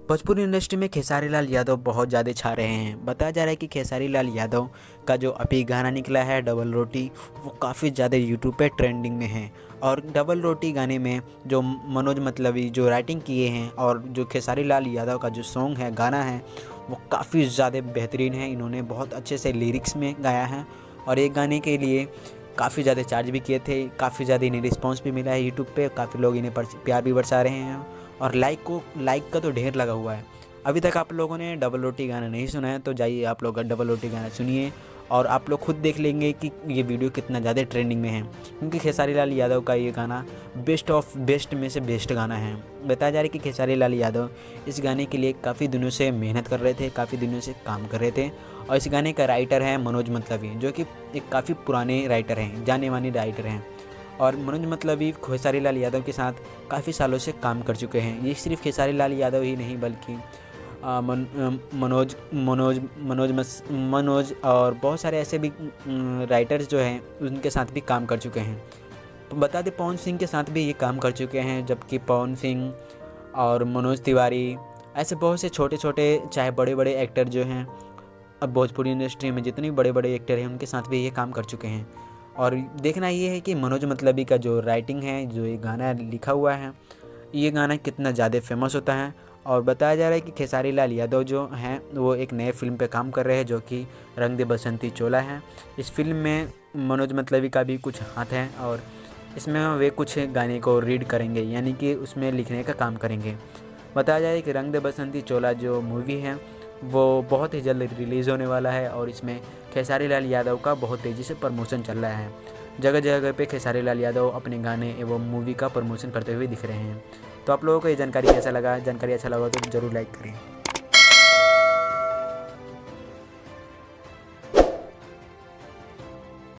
Bhojpuri industry में खेसारी लाल यादव बहुत ज़्यादा छा रहे हैं। बताया जा रहा है कि खेसारी लाल यादव का जो अभी गाना निकला है डबल रोटी, वो काफ़ी ज़्यादा यूट्यूब पे ट्रेंडिंग में है। और डबल रोटी गाने में जो मनोज मतलबी जो राइटिंग किए हैं और जो खेसारी लाल यादव का जो सॉन्ग है, गाना है, वो काफ़ी ज़्यादा बेहतरीन है। इन्होंने बहुत अच्छे से लिरिक्स में गाया है और एक गाने के लिए काफ़ी ज़्यादा चार्ज भी किए थे। काफ़ी ज़्यादा इन्हें रिस्पॉन्स भी मिला है यूट्यूब पे, काफ़ी लोग इन्हें प्यार भी बरसा रहे हैं और लाइक का तो ढेर लगा हुआ है। अभी तक आप लोगों ने डबल रोटी गाना नहीं सुना है तो जाइए आप लोग डबल रोटी गाना सुनिए और आप लोग खुद देख लेंगे कि ये वीडियो कितना ज़्यादा ट्रेंडिंग में है, क्योंकि खेसारी लाल यादव का ये गाना बेस्ट ऑफ बेस्ट में से बेस्ट गाना है। बताया जा रहा है कि खेसारी लाल यादव इस गाने के लिए काफ़ी दिनों से मेहनत कर रहे थे, काफ़ी दिनों से काम कर रहे थे और इस गाने का राइटर है मनोज मतलबी, जो कि एक काफ़ी पुराने राइटर हैं, जाने माने राइटर हैं। और मनोज मतलबी खेसारी लाल यादव के साथ काफ़ी सालों से काम कर चुके हैं। ये सिर्फ खेसारी लाल यादव ही नहीं बल्कि मनोज और बहुत सारे ऐसे भी राइटर्स जो हैं उनके साथ भी काम कर चुके हैं। तो बता दें पवन सिंह के साथ भी ये काम कर चुके हैं, जबकि पवन सिंह और मनोज तिवारी ऐसे बहुत से छोटे छोटे चाहे बड़े बड़े एक्टर जो हैं अब भोजपुरी इंडस्ट्री में जितने बड़े बड़े एक्टर हैं उनके साथ भी ये काम कर चुके हैं। और देखना ये है कि मनोज मतलबी का जो राइटिंग है, जो ये गाना लिखा हुआ है, ये गाना कितना ज़्यादा फेमस होता है। और बताया जा रहा है कि खेसारी लाल यादव जो हैं वो एक नए फिल्म पे काम कर रहे हैं जो कि रंग दे बसंती चोला है। इस फिल्म में मनोज मतलबी का भी कुछ हाथ है और इसमें वे कुछ गाने को रीड करेंगे, यानी कि उसमें लिखने का काम करेंगे। बताया जाए कि रंग दे बसंती चोला जो मूवी है वो बहुत ही जल्द रिलीज़ होने वाला है और इसमें खेसारी लाल यादव का बहुत तेज़ी से प्रमोशन चल रहा है। जगह जगह पे खेसारी लाल यादव अपने गाने एवं मूवी का प्रमोशन करते हुए दिख रहे हैं। तो आप लोगों को ये जानकारी कैसा लगा? जानकारी अच्छा लगा तो ज़रूर लाइक करें।